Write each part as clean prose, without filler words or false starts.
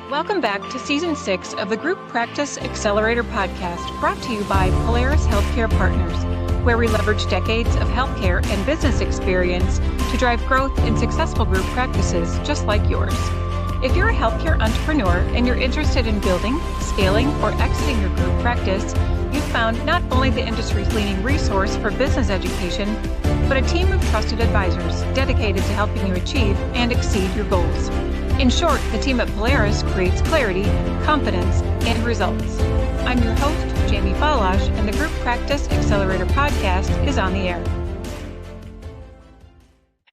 Welcome back to Season 6 of the Group Practice Accelerator podcast, brought to you by Polaris Healthcare Partners, where we leverage decades of healthcare and business experience to drive growth in successful group practices just like yours. If you're a healthcare entrepreneur and you're interested in building, scaling, or exiting your group practice, you've found not only the industry's leading resource for business education, but a team of trusted advisors dedicated to helping you achieve and exceed your goals. In short, the team at Polaris creates clarity, confidence, and results. I'm your host, Jamie Falasz, and the Group Practice Accelerator podcast is on the air.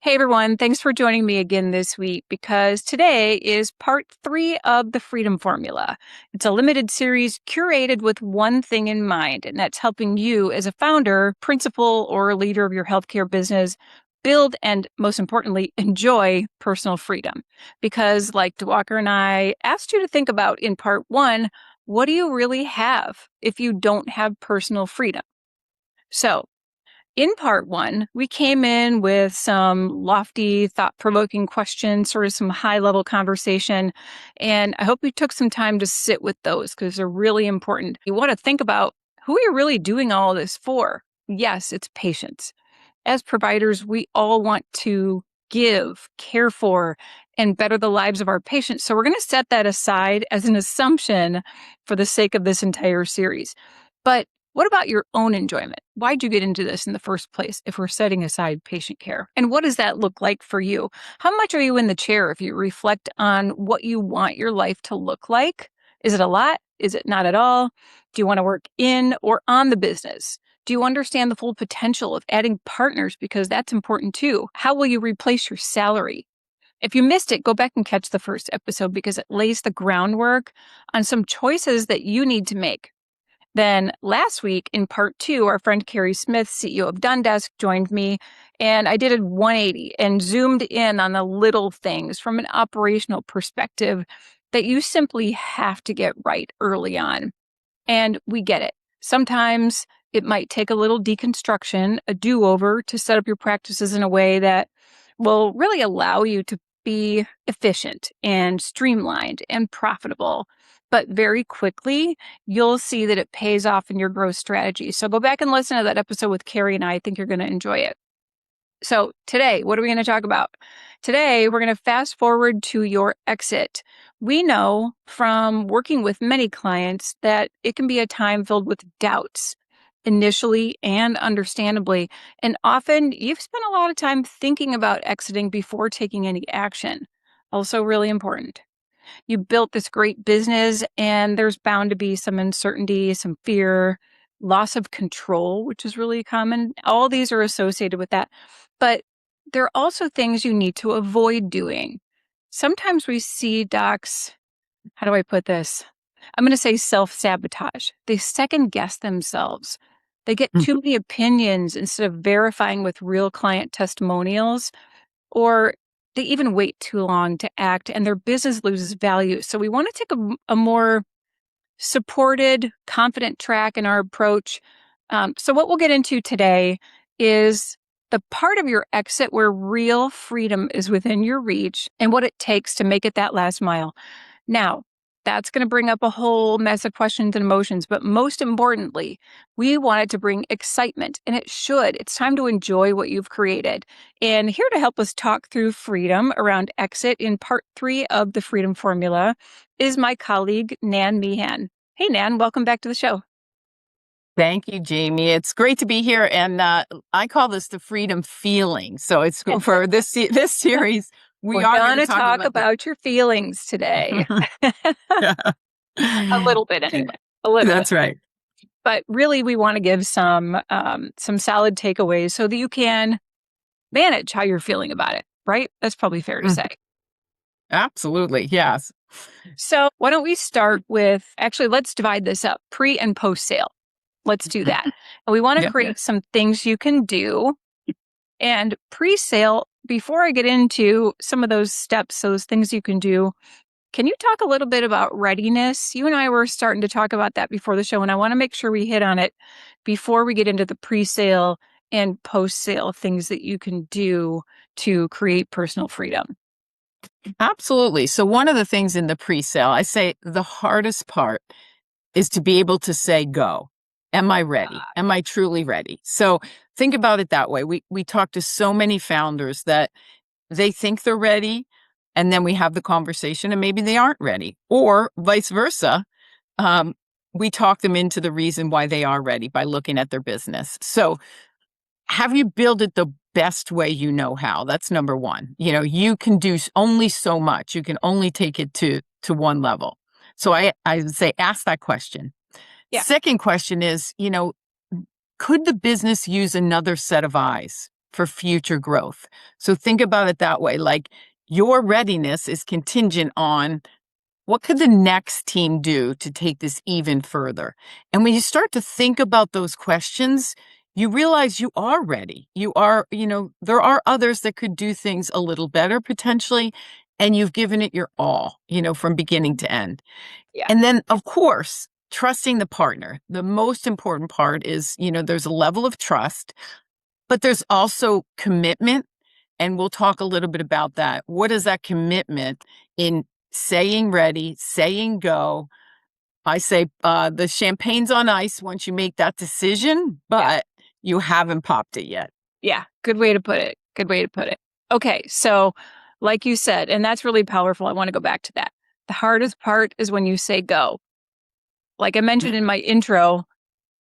Hey everyone, thanks for joining me again this week because today is part 3 of the Freedom Formula. It's a limited series curated with one thing in mind, and that's helping you as a founder, principal, or leader of your healthcare business build and, most importantly, enjoy personal freedom. Because like DeWalker and I asked you to think about in part 1, what do you really have if you don't have personal freedom? So, in part 1, we came in with some lofty, thought-provoking questions, sort of some high-level conversation, and I hope you took some time to sit with those because they're really important. You want to think about who you're really doing all of this for. Yes, it's patients. As providers, we all want to give, care for, and better the lives of our patients. So we're going to set that aside as an assumption for the sake of this entire series. But what about your own enjoyment? Why'd you get into this in the first place if we're setting aside patient care? And what does that look like for you? How much are you in the chair if you reflect on what you want your life to look like? Is it a lot? Is it not at all? Do you want to work in or on the business? Do you understand the full potential of adding partners? Because that's important too. How will you replace your salary? If you missed it, go back and catch the first episode because it lays the groundwork on some choices that you need to make. Then last week in part 2, our friend Carrie Smith, CEO of Dundesk, joined me, and I did a 180 and zoomed in on the little things from an operational perspective that you simply have to get right early on. And we get it. Sometimes it might take a little deconstruction, a do-over to set up your practices in a way that will really allow you to be efficient and streamlined and profitable. But very quickly, you'll see that it pays off in your growth strategy. So go back and listen to that episode with Carrie and I think you're going to enjoy it. So today, what are we going to talk about? Today, we're going to fast forward to your exit. We know from working with many clients that it can be a time filled with doubts, initially and understandably. And often you've spent a lot of time thinking about exiting before taking any action. Also really important. You built this great business and there's bound to be some uncertainty, some fear, loss of control, which is really common. All these are associated with that. But there are also things you need to avoid doing. Sometimes we see docs, how do I put this? I'm going to say self-sabotage. They second guess themselves. They get too many opinions instead of verifying with real client testimonials, or they even wait too long to act and their business loses value. So we want to take a more supported, confident track in our approach. So what we'll get into today is the part of your exit where real freedom is within your reach and what it takes to make it that last mile. Now, that's going to bring up a whole mess of questions and emotions, but most importantly, we want it to bring excitement, and it should. It's time to enjoy what you've created. And here to help us talk through freedom around exit in part 3 of the Freedom Formula is my colleague, Nan Meehan. Hey, Nan, welcome back to the show. Thank you, Jamie. It's great to be here, and I call this the freedom feeling. So it's for this series. We're going to talk about your feelings today. A little bit anyway. A little. That's right. But really, we want to give some solid takeaways so that you can manage how you're feeling about it, right? That's probably fair to say. Absolutely, yes. So why don't we start with, actually, let's divide this up, pre and post sale. Let's do that. And we want to create some things you can do. And pre-sale, before I get into some of those steps, those things you can do, can you talk a little bit about readiness? You and I were starting to talk about that before the show, and I want to make sure we hit on it before we get into the pre-sale and post-sale things that you can do to create personal freedom. Absolutely. So one of the things in the pre-sale, I say the hardest part is to be able to say go. Am I ready? Am I truly ready? So think about it that way. We talk to so many founders that they think they're ready, and then we have the conversation and maybe they aren't ready, or vice versa. Um, we talk them into the reason why they are ready by looking at their business. So have you built it the best way you know how? That's number one. You can do only so much. You can only take it to one level. So I would say ask that question. Yeah. Second question is, could the business use another set of eyes for future growth? So think about it that way. Like your readiness is contingent on what could the next team do to take this even further? And when you start to think about those questions, you realize you are ready. There are others that could do things a little better potentially, and you've given it your all, from beginning to end. Yeah. And then, of course, trusting the partner. The most important part is, there's a level of trust, but there's also commitment. And we'll talk a little bit about that. What is that commitment in saying ready, saying go? I say the champagne's on ice once you make that decision, Yeah. but you haven't popped it yet. Yeah. Good way to put it. Good way to put it. Okay. So, like you said, and that's really powerful. I want to go back to that. The hardest part is when you say go. Like I mentioned in my intro,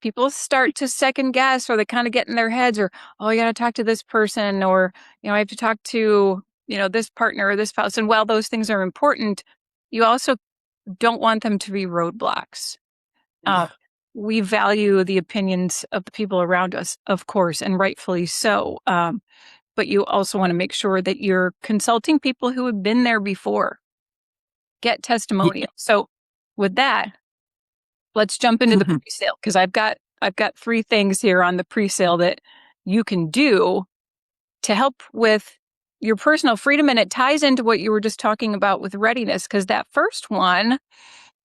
people start to second guess, or they kind of get in their heads, or, oh, you got to talk to this person, or, I have to talk to, this partner or this spouse. And while those things are important, you also don't want them to be roadblocks. Uh, we value the opinions of the people around us, of course, and rightfully so. But you also want to make sure that you're consulting people who have been there before. Get Ye- testimonials. So with that, let's jump into the Mhm. pre-sale, because I've got three things here on the pre-sale that you can do to help with your personal freedom. And it ties into what you were just talking about with readiness, because that first one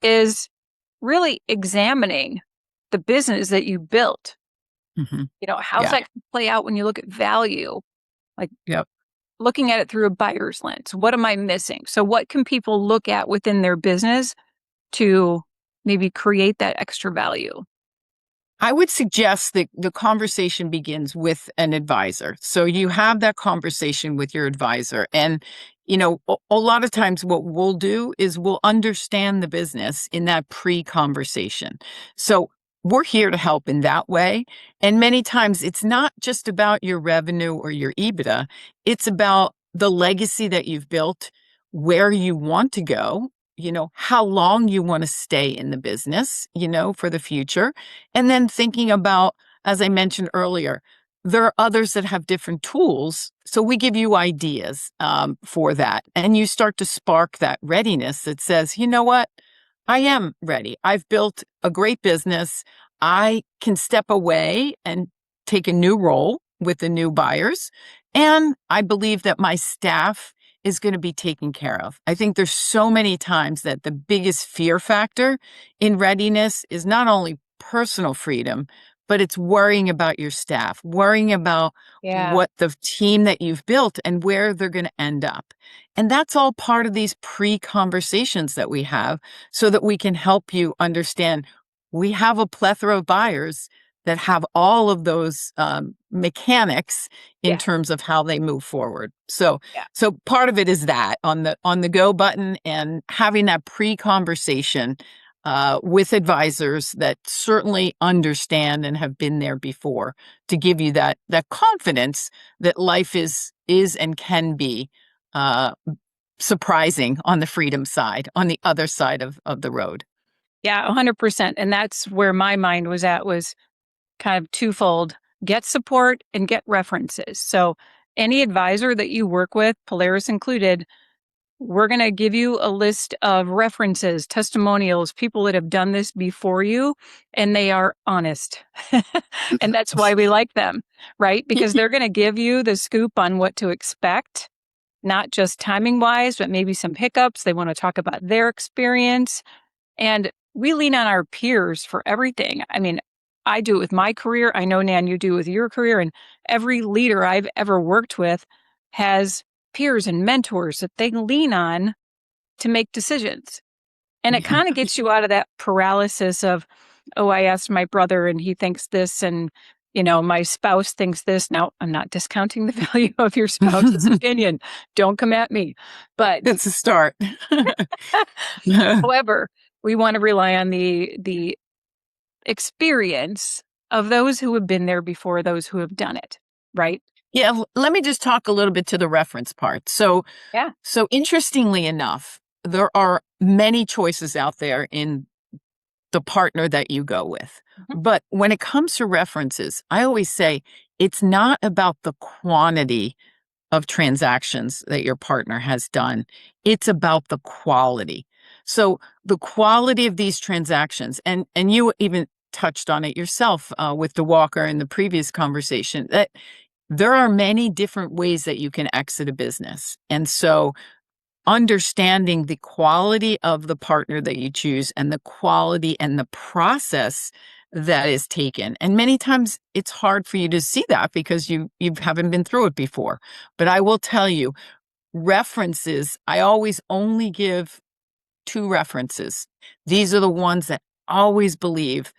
is really examining the business that you built. Mhm. How's Yeah. that gonna play out when you look at value? Like Yep. looking at it through a buyer's lens. What am I missing? So what can people look at within their business to maybe create that extra value? I would suggest that the conversation begins with an advisor. So you have that conversation with your advisor. And, a lot of times what we'll do is we'll understand the business in that pre-conversation. So we're here to help in that way. And many times it's not just about your revenue or your EBITDA, it's about the legacy that you've built, where you want to go, how long you want to stay in the business, for the future. And then thinking about, as I mentioned earlier, there are others that have different tools. So we give you ideas for that. And you start to spark that readiness that says, you know what? I am ready. I've built a great business. I can step away and take a new role with the new buyers. And I believe that my staff is going to be taken care of. I think there's so many times that the biggest fear factor in readiness is not only personal freedom, but it's worrying about your staff, worrying about Yeah. what the team that you've built and where they're going to end up. And that's all part of these pre-conversations that we have so that we can help you understand we have a plethora of buyers that have all of those mechanics in Yeah. terms of how they move forward. So Yeah. part of it is that on the go button and having that pre-conversation with advisors that certainly understand and have been there before to give you that confidence that life is and can be uh, surprising on the freedom side, on the other side of the road. Yeah, 100%. And that's where my mind was at, was kind of twofold: get support and get references. So any advisor that you work with, Polaris included, we're going to give you a list of references, testimonials, people that have done this before you, and they are honest. And that's why we like them, right? Because they're going to give you the scoop on what to expect, not just timing wise, but maybe some hiccups. They want to talk about their experience. And we lean on our peers for everything. I mean, I do it with my career. I know, Nan, you do with your career. And every leader I've ever worked with has peers and mentors that they lean on to make decisions. And it Yeah. kind of gets you out of that paralysis of, oh, I asked my brother and he thinks this, and my spouse thinks this. Now, I'm not discounting the value of your spouse's opinion. Don't come at me. But It's a start. however, we want to rely on the experience of those who have been there before, those who have done it, right? Yeah, let me just talk a little bit to the reference part. Yeah. So interestingly enough, there are many choices out there in the partner that you go with. Mhm. But when it comes to references, I always say it's not about the quantity of transactions that your partner has done. It's about the quality. So the quality of these transactions, and you even touched on it yourself with the Walker in the previous conversation, that there are many different ways that you can exit a business. And so understanding the quality of the partner that you choose and the quality and the process that is taken. And many times it's hard for you to see that because you haven't been through it before. But I will tell you, references, I always only give two references. These are the ones that always believe,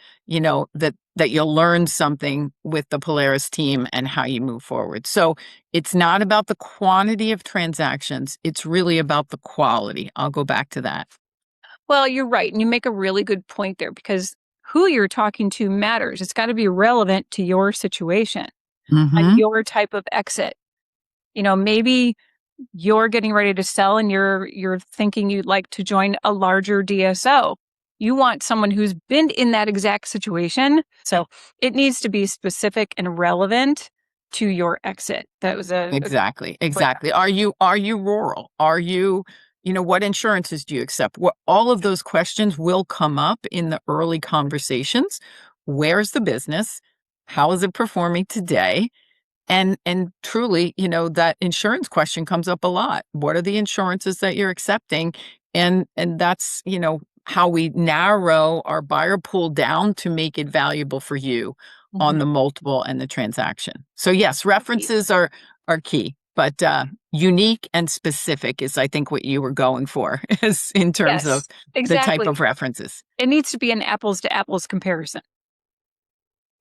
that you'll learn something with the Polaris team and how you move forward. So it's not about the quantity of transactions. It's really about the quality. I'll go back to that. Well, you're right. And you make a really good point there because who you're talking to matters. It's got to be relevant to your situation and Mm-hmm. your type of exit. Maybe you're getting ready to sell and you're thinking you'd like to join a larger DSO. You want someone who's been in that exact situation. So it needs to be specific and relevant to your exit. That was a Exactly. quick. Exactly. Are you rural? What insurances do you accept? What all of those questions will come up in the early conversations. Where's the business? How is it performing today? And truly, that insurance question comes up a lot. What are the insurances that you're accepting? And that's, how we narrow our buyer pool down to make it valuable for you on Mhm. the multiple and the transaction. So yes, Right. references are key, but unique and specific is I think what you were going for is in terms of Yes, the type exactly. of references. It needs to be an apples to apples comparison,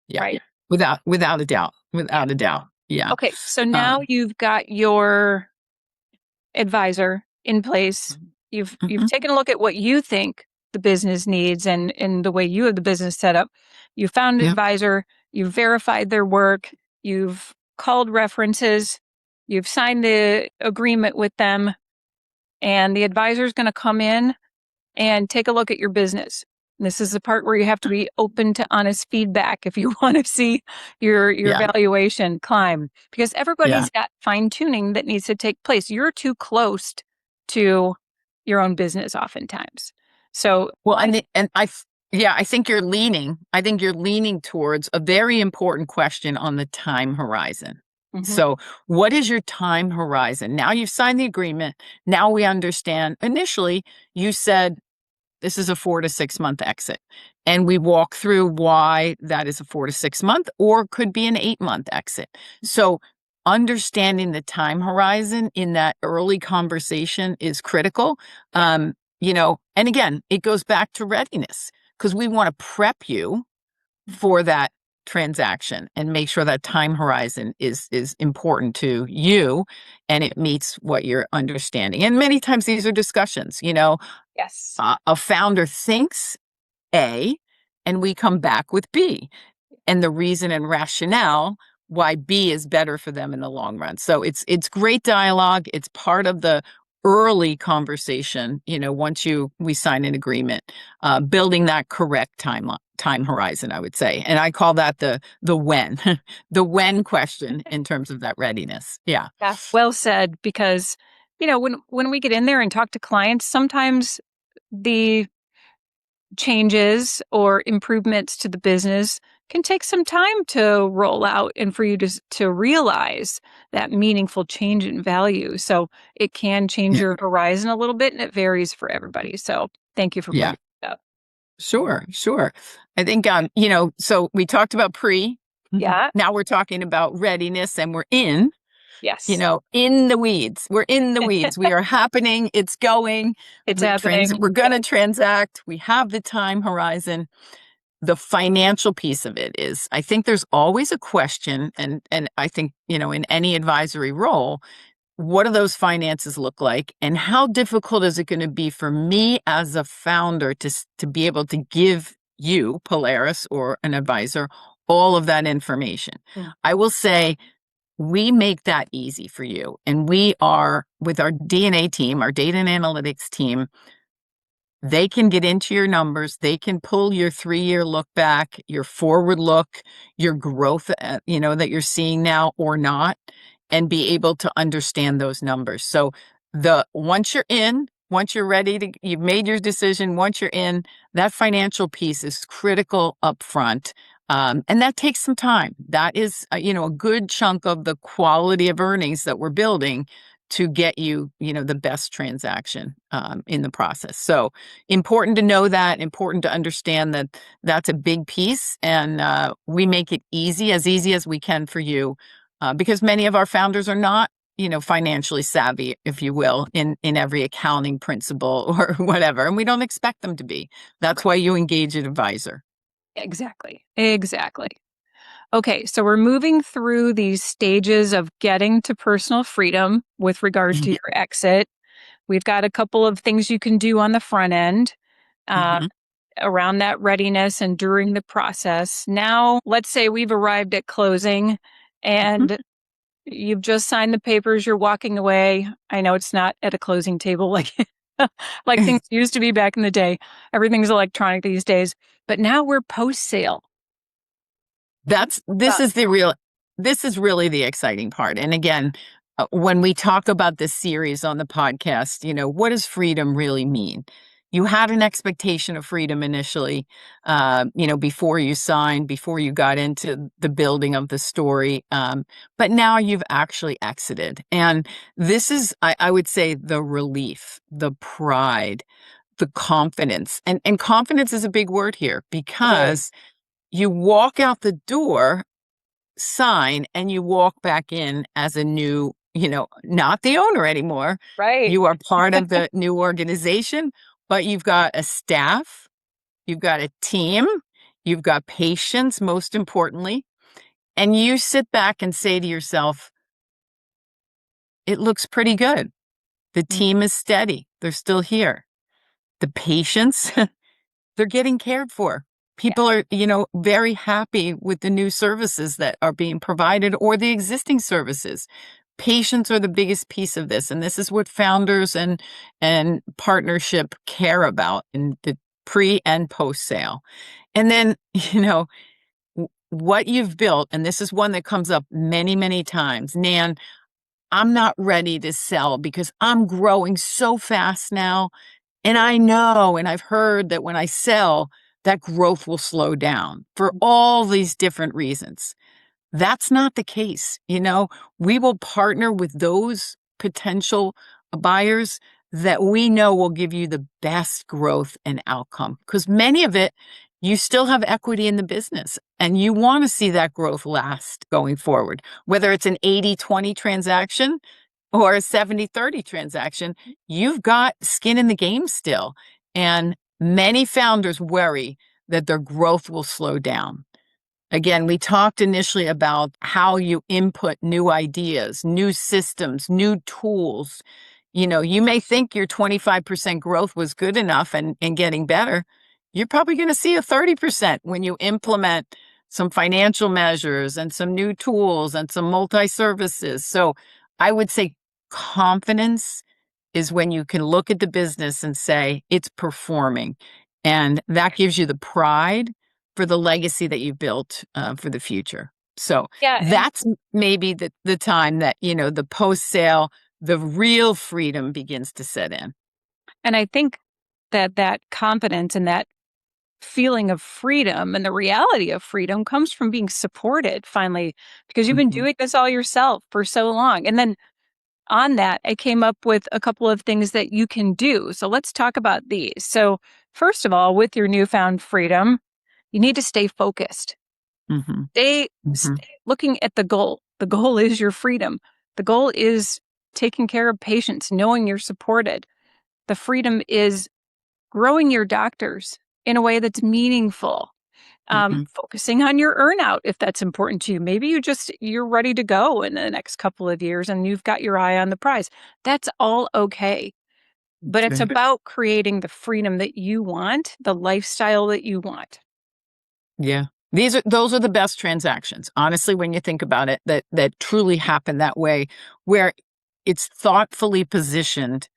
Yeah. right? Without a doubt. Yeah. Without a doubt. Yeah. Okay. So Uh, now you've got your advisor in place. You've mhm. taken a look at what you think the business needs and the way you have the business set up. You found an Yeah. advisor, you've verified their work, you've called references, you've signed the agreement with them, and the advisor is going to come in and take a look at your business. And this is the part where you have to be open to honest feedback if you want to see your Yeah. valuation climb, because Yeah. everybody's got fine tuning that needs to take place. You're too close to your own business oftentimes. So Well, my yeah, I think you're leaning towards a very important question on the time horizon. Mhm. So, what is your time horizon? Now you've signed the agreement. Now we understand. Initially, you said this is a 4 to 6 month exit. And we walk through why that is a 4 to 6 month or could be an 8 month exit. So understanding the time horizon in that early conversation is critical. Yeah. And again, it goes back to readiness because we want to prep you for that transaction and make sure that time horizon is important to you and it meets what you're understanding. And many times these are discussions, Yes. a founder thinks A, and we come back with B, and the reason and rationale why B is better for them in the long run. So it's great dialogue. It's part of the early conversation. Once we sign an agreement, building that correct time horizon, I would say, and I call that the when, the when question in terms of that readiness. Yeah, Yeah. Well said, because when we get in there and talk to clients, sometimes the changes or improvements to the business can take some time to roll out and for you to realize that meaningful change in value. So it can change yeah, your horizon a little bit and it varies for everybody. So thank you for yeah. bringing it up. Sure, sure. I think, so we talked about pre. Mhm. Yeah. Now we're talking about readiness and we're in. Yes, in the weeds. We're in the weeds. We are happening. It's going. it's happening. We're going to transact. We have the time horizon. The financial piece of it is, I think there's always a question, and I think, in any advisory role, what do those finances look like, and how difficult is it going to be for me as a founder to be able to give you, Polaris, or an advisor, all of that information? Mm. I will say we make that easy for you, and we are, with our DNA team, our data and analytics team, they can get into your numbers. They can pull your 3-year look back, your forward look, your growth, that you're seeing now or not, and be able to understand those numbers. So once you're ready you've made your decision, once you're in, that financial piece is critical upfront. And that takes some time. That is, a good chunk of the quality of earnings that we're building to get you, the best transaction in the process. So important to know that, important to understand that that's a big piece. And we make it as easy as we can for you, because many of our founders are not, financially savvy, if you will, in every accounting principle or whatever. And we don't expect them to be. That's why you engage an advisor. Exactly. Exactly. Okay, so we're moving through these stages of getting to personal freedom with regard to your exit. We've got a couple of things you can do on the front end uh, Mm-hmm. around that readiness and during the process. Now, let's say we've arrived at closing and you've just signed the papers, you're walking away. I know it's not at a closing table like like things used to be back in the day. Everything's electronic these days. But now we're post sale. This is this is really the exciting part. And again, when we talk about this series on the podcast, what does freedom really mean? You had an expectation of freedom initially, before you signed, before you got into the building of the story. But now you've actually exited. And this is, I would say, the relief, the pride, the confidence. And confidence is a big word here, because you walk out the door, sign, and you walk back in as a new, not the owner anymore. Right. You are part of the new organization, but you've got a staff, you've got a team, you've got patience, most importantly. And you sit back and say to yourself, it looks pretty good. The Mm. team is steady. They're still here. The patients, they're getting cared for. Yeah. People are, very happy with the new services that are being provided or the existing services. Patients are the biggest piece of this. And this is what founders and partnership care about in the pre and post sale. And then, what you've built, and this is one that comes up many, many times. Nan, I'm not ready to sell because I'm growing so fast now. And I know, and I've heard that when I sell, that growth will slow down for all these different reasons. That's not the case. We will partner with those potential buyers that we know will give you the best growth and outcome, because many of it, you still have equity in the business and you want to see that growth last going forward, whether it's an 80-20 transaction or a 70-30 transaction. You've got skin in the game still. And many founders worry that their growth will slow down. Again, we talked initially about how you input new ideas, new systems, new tools. You may think your 25% growth was good enough and getting better. You're probably going to see a 30% when you implement some financial measures and some new tools and some multi-services. So I would say confidence is when you can look at the business and say it's performing. And that gives you the pride for the legacy that you've built for the future. So Yeah. that's maybe the time that, the post sale, the real freedom begins to set in. And I think that confidence and that feeling of freedom and the reality of freedom comes from being supported finally, because you've been Mhm. doing this all yourself for so long. And then on that, I came up with a couple of things that you can do. So let's talk about these. So, first of all, with your newfound freedom, you need to stay focused. Mhm. Stay, Mhm. stay looking at the goal. The goal is your freedom. The goal is taking care of patients, knowing you're supported. The freedom is growing your doctors in a way that's meaningful. Mhm. Focusing on your earnout if that's important to you. Maybe you're ready to go in the next couple of years and you've got your eye on the prize. That's all okay. But That's it's right. about creating the freedom that you want, the lifestyle that you want. Yeah. Those are the best transactions, honestly, when you think about it, that truly happen that way, where it's thoughtfully positioned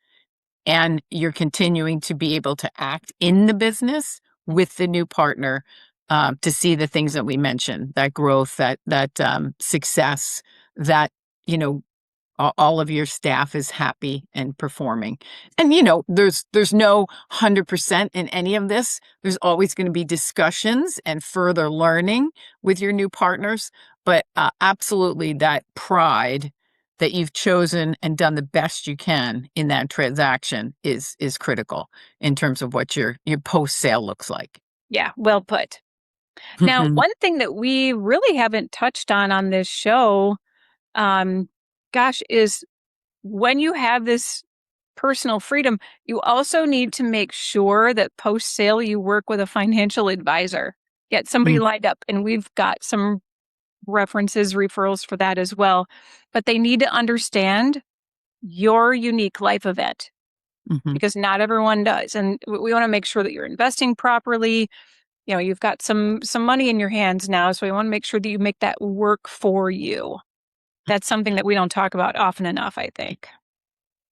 and you're continuing to be able to act in the business with the new partner, to see the things that we mentioned, that growth, that success, that, you know, all of your staff is happy and performing. And there's no 100% in any of this. There's always going to be discussions and further learning with your new partners, but absolutely that pride that you've chosen and done the best you can in that transaction is critical in terms of what your post sale looks like. Yeah, well put. Now, one thing that we really haven't touched on this show, um, gosh, is when you have this personal freedom, you also need to make sure that post sale you work with a financial advisor. Get somebody lined up, and we've got some references, referrals for that as well. But they need to understand your unique life event Mm-hmm. because not everyone does. And we want to make sure that you're investing properly. You've got some money in your hands now, so we want to make sure that you make that work for you. That's something that we don't talk about often enough, I think.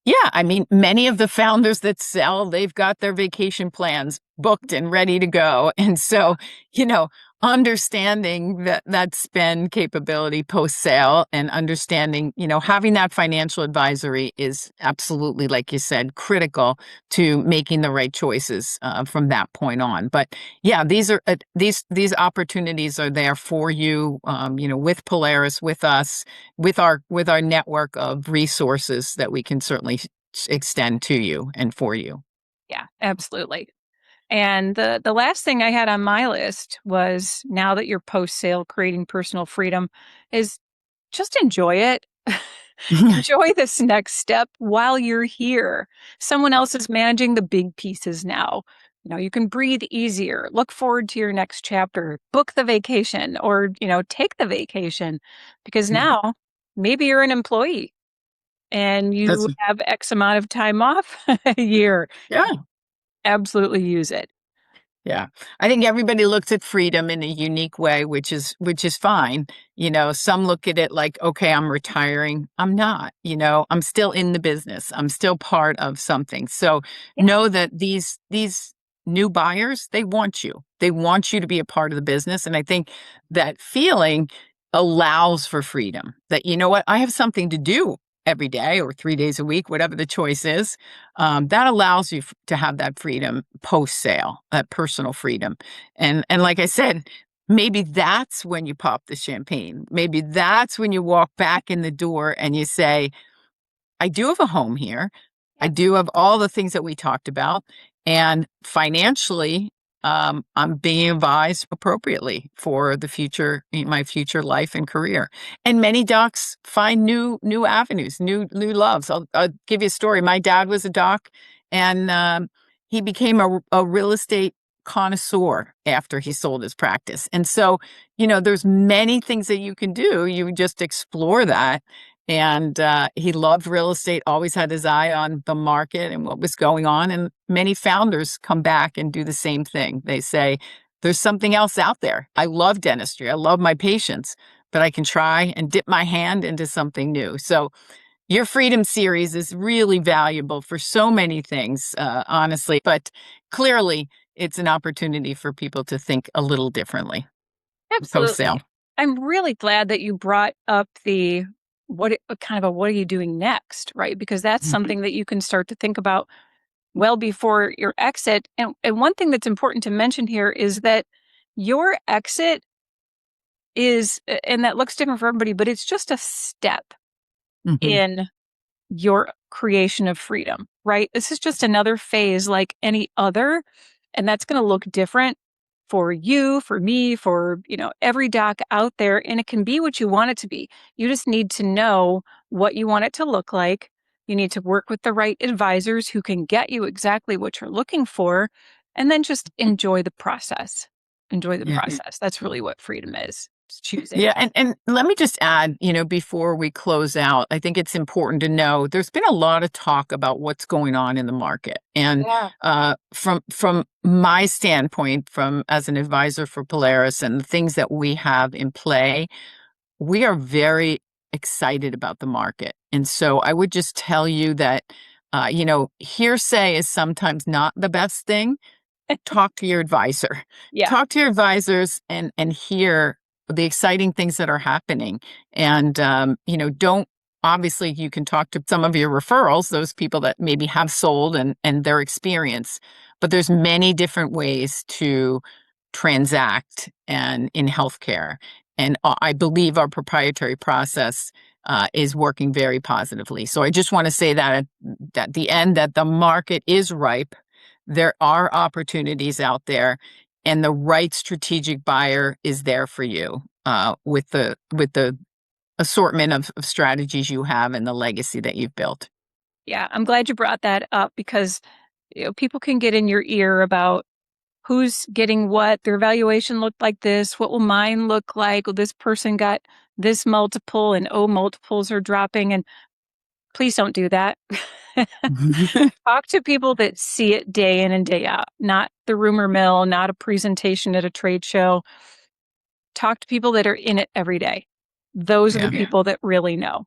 Yeah, I mean, many of the founders that sell, they've got their vacation plans booked and ready to go. And so, you know, understanding that spend capability post sale and understanding, having that financial advisory is absolutely, like you said, critical to making the right choices from that point on. But yeah, these opportunities are there for you, with Polaris, with us, with our network of resources that we can certainly extend to you and for you. Yeah, absolutely. And the last thing I had on my list was now that you're post sale creating personal freedom is just enjoy it. Enjoy this next step while you're here. Someone else is managing the big pieces now. You can breathe easier, look forward to your next chapter, book the vacation or, take the vacation because Yeah, now maybe you're an employee and that's you have X amount of time off a year. yeah. Absolutely use it. Yeah. I think everybody looks at freedom in a unique way, which is fine. Some look at it like, okay, I'm retiring. I'm not, I'm still in the business. I'm still part of something. So Yeah. know that these new buyers, they want you. They want you to be a part of the business. And I think that feeling allows for freedom. That you know what, I have something to do every day or 3 days a week, whatever the choice is, that allows you to have that freedom post sale, that personal freedom. And like I said, maybe that's when you pop the champagne. Maybe that's when you walk back in the door and you say, I do have a home here. I Yeah. do have all the things that we talked about. And financially, I'm being advised appropriately for the future, my future life and career. And many docs find new avenues, new loves. I'll give you a story. My dad was a doc, and he became a real estate connoisseur after he sold his practice. And so, there's many things that you can do. You just explore that, and he loved real estate, always had his eye on the market and what was going on. And many founders come back and do the same thing. They say, there's something else out there. I love dentistry. I love my patients, but I can try and dip my hand into something new. So your Freedom series is really valuable for so many things, honestly, but clearly it's an opportunity for people to think a little differently post Absolutely. sale. I'm really glad that you brought up the what are you doing next, right? Because that's something that you can start to think about well before your exit. And one thing that's important to mention here is that your exit and that looks different for everybody, but it's just a step Mhm. in your creation of freedom, right? This is just another phase like any other, and that's going to look different for you, for me, for, every doc out there, and it can be what you want it to be. You just need to know what you want it to look like. You need to work with the right advisors who can get you exactly what you're looking for, and then just enjoy the process. Enjoy the Yeah. process. That's really what freedom is. It's choosing. Yeah, and let me just add, before we close out, I think it's important to know there's been a lot of talk about what's going on in the market. And Yeah. from my standpoint, from as an advisor for Polaris and the things that we have in play, we are very excited about the market. And so I would just tell you that, hearsay is sometimes not the best thing. Talk to your advisor. Yeah. Talk to your advisors and hear the exciting things that are happening. And don't obviously you can talk to some of your referrals, those people that maybe have sold and their experience, but there's many different ways to transact and in healthcare. And I believe our proprietary process is working very positively. So I just want to say that at the end that the market is ripe. There are opportunities out there, and the right strategic buyer is there for you with the assortment of strategies you have and the legacy that you've built. Yeah. I'm glad you brought that up because people can get in your ear about who's getting what, their valuation looked like this, what will mine look like? Well, this person got this multiple and multiples are dropping. And please don't do that. Talk to people that see it day in and day out, not the rumor mill, not a presentation at a trade show. Talk to people that are in it every day. Those are the Yeah. people that really know.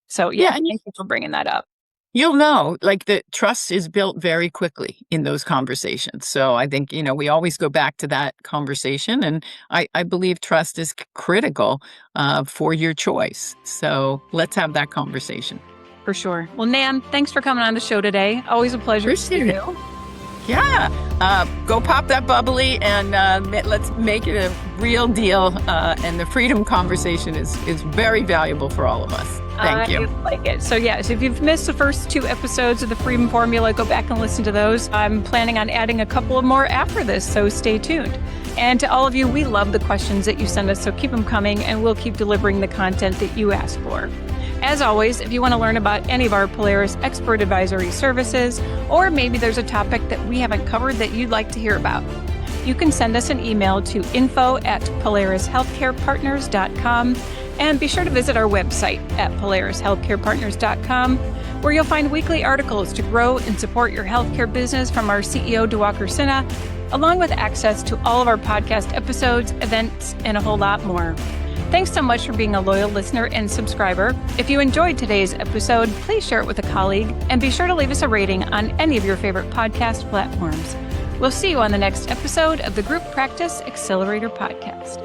So Yeah, and thank you for bringing that up. you'll know, like the trust is built very quickly in those conversations. So I think, we always go back to that conversation. And I believe trust is critical for your choice. So let's have that conversation. For sure. Well, Nan, thanks for coming on the show today. Always a pleasure to see Appreciate it. you. Yeah. Go pop that bubbly and let's make it a real deal. And the freedom conversation is very valuable for all of us. Thank you. I like it. So yes, if you've missed the first 2 episodes of the Freedom Formula, go back and listen to those. I'm planning on adding a couple of more after this, so stay tuned. And to all of you, we love the questions that you send us, so keep them coming and we'll keep delivering the content that you ask for. As always, if you want to learn about any of our Polaris expert advisory services, or maybe there's a topic that we haven't covered that you'd like to hear about, you can send us an email to info@polarishealthcarepartners.com, and be sure to visit our website at polarishealthcarepartners.com, where you'll find weekly articles to grow and support your healthcare business from our CEO, Diwakar Sinha, along with access to all of our podcast episodes, events, and a whole lot more. Thanks so much for being a loyal listener and subscriber. If you enjoyed today's episode, please share it with a colleague and be sure to leave us a rating on any of your favorite podcast platforms. We'll see you on the next episode of the Group Practice Accelerator Podcast.